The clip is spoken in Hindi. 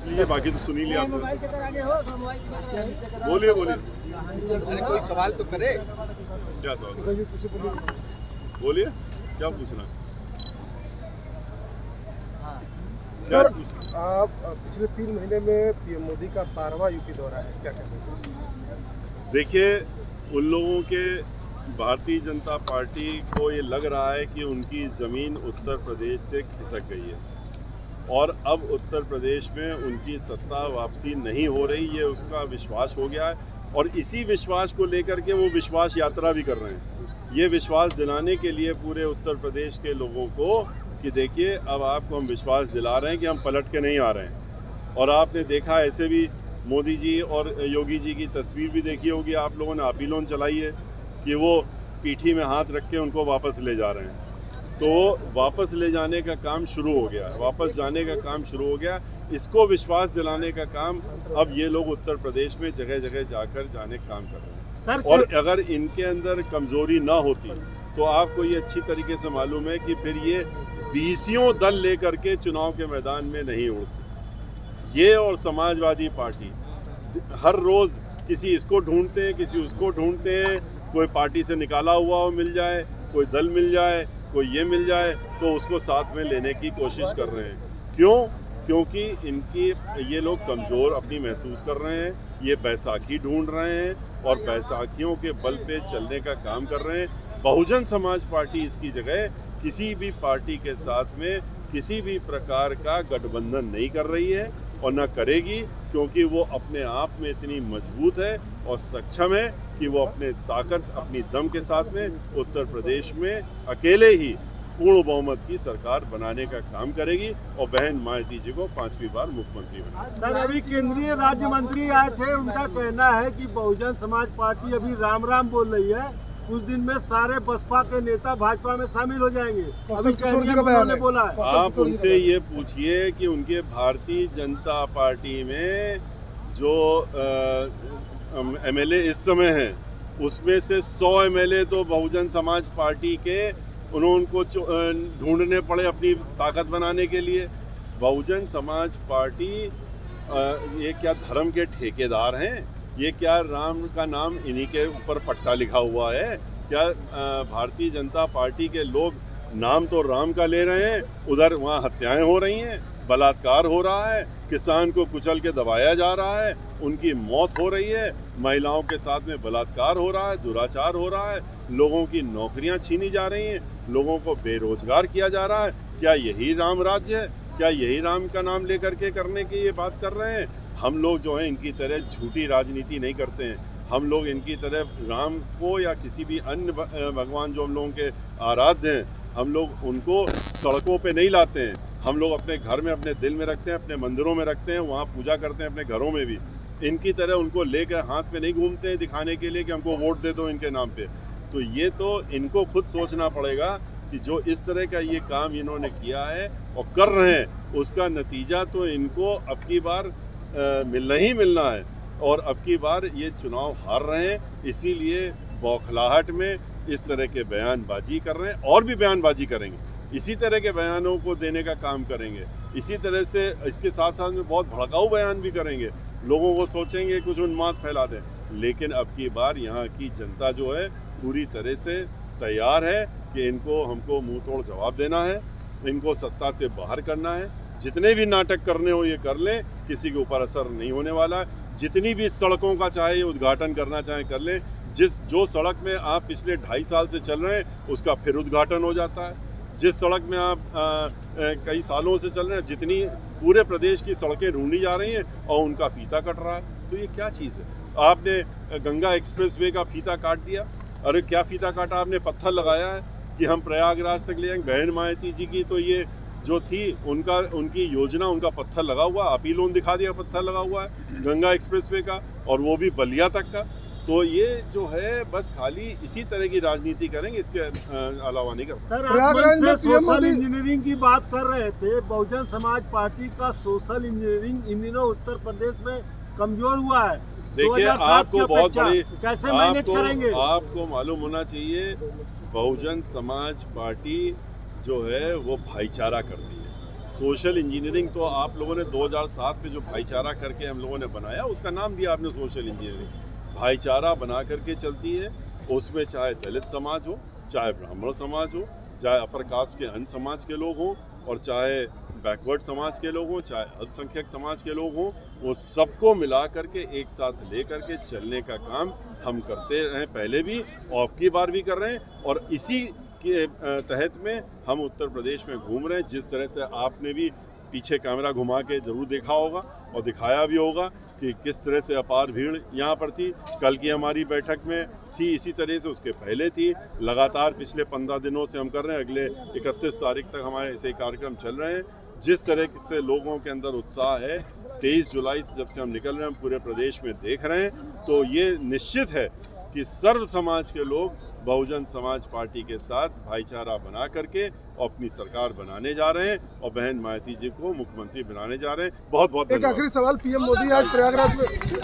लिए बाकी तो सुन ही लिया आपने। बोलिए बोलिए, अरे कोई सवाल तो करे। क्या सवाल, बोलिए क्या पूछना है? सर, आप पिछले 3 महीने में पीएम मोदी का 12वां यूपी दौरा है, क्या कहते हैं? देखिए, उन लोगों के भारतीय जनता पार्टी को ये लग रहा है कि उनकी ज़मीन उत्तर प्रदेश से खिसक गई है और अब उत्तर प्रदेश में उनकी सत्ता वापसी नहीं हो रही, ये उसका विश्वास हो गया है और इसी विश्वास को लेकर के वो विश्वास यात्रा भी कर रहे हैं। ये विश्वास दिलाने के लिए पूरे उत्तर प्रदेश के लोगों को कि देखिए अब आपको हम विश्वास दिला रहे हैं कि हम पलट के नहीं आ रहे हैं। और आपने देखा ऐसे भी मोदी जी और योगी जी की तस्वीर भी देखी होगी आप लोगों ने, अपीलोन चलाई है कि वो पीठी में हाथ रख के उनको वापस ले जा रहे हैं। तो वापस ले जाने का काम शुरू हो गया, वापस जाने का काम शुरू हो गया। इसको विश्वास दिलाने का काम अब ये लोग उत्तर प्रदेश में जगह जगह जाकर जाने का काम कर रहे हैं सर, और अगर इनके अंदर कमजोरी ना होती तो आपको ये अच्छी तरीके से मालूम है कि फिर ये 20 दल लेकर के चुनाव के मैदान में नहीं उड़ते। ये और समाजवादी पार्टी हर रोज किसी इसको ढूंढते हैं, किसी उसको ढूंढते हैं, कोई पार्टी से निकाला हुआ हो मिल जाए, कोई दल मिल जाए, कोई ये मिल जाए तो उसको साथ में लेने की कोशिश कर रहे हैं। क्यों? क्योंकि इनकी ये लोग कमज़ोर अपनी महसूस कर रहे हैं, ये बैसाखी ढूंढ रहे हैं और बैसाखियों के बल पे चलने का काम कर रहे हैं। बहुजन समाज पार्टी इसकी जगह किसी भी पार्टी के साथ में किसी भी प्रकार का गठबंधन नहीं कर रही है और न करेगी, क्योंकि वो अपने आप में इतनी मजबूत है और सक्षम है कि वो अपने ताकत अपनी दम के साथ में उत्तर प्रदेश में अकेले ही पूर्ण बहुमत की सरकार बनाने का काम करेगी और बहन मायावती जी को 5वीं बार मुख्यमंत्री बनाएगी। सर, अभी केंद्रीय राज्य मंत्री आए थे, उनका कहना है कि बहुजन समाज पार्टी अभी राम राम बोल रही है, कुछ दिन में सारे बसपा के नेता भाजपा में शामिल हो जाएंगे। अभी उन्होंने बोला है। आप उनसे ये पूछिए कि उनके भारतीय जनता पार्टी में जो एमएलए इस समय हैं उसमें से 100 एमएलए तो बहुजन समाज पार्टी के उनको ढूंढने पड़े अपनी ताकत बनाने के लिए। बहुजन समाज पार्टी ये क्या धर्म के ठेकेदार हैं? ये क्या राम का नाम इन्हीं के ऊपर पट्टा लिखा हुआ है? क्या भारतीय जनता पार्टी के लोग नाम तो राम का ले रहे हैं, उधर वहाँ हत्याएं हो रही हैं, बलात्कार हो रहा है, किसान को कुचल के दबाया जा रहा है, उनकी मौत हो रही है, महिलाओं के साथ में बलात्कार हो रहा है, दुराचार हो रहा है, लोगों की नौकरियां छीनी जा रही हैं, लोगों को बेरोजगार किया जा रहा है। क्या यही राम राज्य है? क्या यही राम का नाम लेकर के करने की ये बात कर रहे हैं? हम लोग जो है इनकी तरह झूठी राजनीति नहीं करते हैं। हम लोग इनकी तरह राम को या किसी भी अन्य भगवान जो हम लोगों के आराध्य हैं, हम लोग उनको सड़कों पे नहीं लाते हैं। हम लोग अपने घर में अपने दिल में रखते हैं, अपने मंदिरों में रखते हैं, वहाँ पूजा करते हैं, अपने घरों में भी। इनकी तरह उनको लेकर हाथ में नहीं घूमते हैं दिखाने के लिए कि हमको वोट दे दो इनके नाम पे। तो ये तो इनको खुद सोचना पड़ेगा कि जो इस तरह का ये काम इन्होंने किया है और कर रहे हैं, उसका नतीजा तो इनको अब की बार मिलना ही मिलना है और अब की बार ये चुनाव हार रहे हैं। इसीलिए बौखलाहट में इस तरह के बयानबाजी कर रहे हैं और भी बयानबाजी करेंगे, इसी तरह के बयानों को देने का काम करेंगे। इसी तरह से इसके साथ साथ में बहुत भड़काऊ बयान भी करेंगे, लोगों को सोचेंगे कुछ उन्माद फैला दें। लेकिन अब की बार यहाँ की जनता जो है पूरी तरह से तैयार है कि इनको हमको मुंह तोड़ जवाब देना है, इनको सत्ता से बाहर करना है। जितने भी नाटक करने हो ये कर लें, किसी के ऊपर असर नहीं होने वाला है। जितनी भी सड़कों का चाहे उद्घाटन करना चाहे कर लें। जो सड़क में आप पिछले 2.5 साल से चल रहे हैं उसका फिर उद्घाटन हो जाता है। जिस सड़क में आप कई सालों से चल रहे हैं, जितनी पूरे प्रदेश की सड़कें ढूंढी जा रही हैं और उनका फीता कट रहा है। तो ये क्या चीज़ है? आपने गंगा एक्सप्रेसवे का फीता काट दिया। अरे क्या फीता काटा आपने? पत्थर लगाया है कि हम प्रयागराज तक ले जाएंगे। बहन मायावती जी की तो ये जो थी उनकी योजना, उनका पत्थर लगा हुआ, अपीलोन दिखा दिया पत्थर लगा हुआ है गंगा एक्सप्रेसवे का, और वो भी बलिया तक का। तो ये जो है बस खाली इसी तरह की राजनीति करेंगे, इसके अलावा नहीं कर। सर, आप से सोशल इंजीनियरिंग की बात कर रहे थे। बहुजन समाज पार्टी का सोशल इंजीनियरिंग इन दिनों उत्तर प्रदेश में कमजोर हुआ है। देखिए, आपको बहुत बड़ी कैसे मैनेज करेंगे? आपको मालूम होना चाहिए बहुजन समाज पार्टी जो है वो भाईचारा करती है। सोशल इंजीनियरिंग तो आप लोगों ने 2007 में जो भाईचारा करके हम लोगों ने बनाया, उसका नाम दिया आपने सोशल इंजीनियरिंग। भाईचारा बना करके चलती है, उसमें चाहे दलित समाज हो, चाहे ब्राह्मण समाज हो, चाहे अपर कास्ट के अन्य समाज के लोग हों, और चाहे बैकवर्ड समाज के लोग हों, चाहे अल्पसंख्यक समाज के लोग हों, वो सबको मिला करके एक साथ ले करके चलने का काम हम करते रहे पहले भी और अब की बार भी कर रहे हैं। और इसी के तहत में हम उत्तर प्रदेश में घूम रहे हैं। जिस तरह से आपने भी पीछे कैमरा घुमा के जरूर देखा होगा और दिखाया भी होगा कि किस तरह से अपार भीड़ यहाँ पर थी। कल की हमारी बैठक में थी, इसी तरह से उसके पहले थी। लगातार पिछले 15 दिनों से हम कर रहे हैं, अगले 31 तारीख तक हमारे ऐसे कार्यक्रम चल रहे हैं। जिस तरह से लोगों के अंदर उत्साह है, 23 जुलाई से जब से हम निकल रहे हैं, हम पूरे प्रदेश में देख रहे हैं, तो ये निश्चित है कि सर्व समाज के लोग बहुजन समाज पार्टी के साथ भाईचारा बना करके अपनी सरकार बनाने जा रहे हैं और बहन मायावती जी को मुख्यमंत्री बनाने जा रहे हैं। बहुत बहुत एक आखिरी सवाल, पीएम मोदी आज प्रयागराज में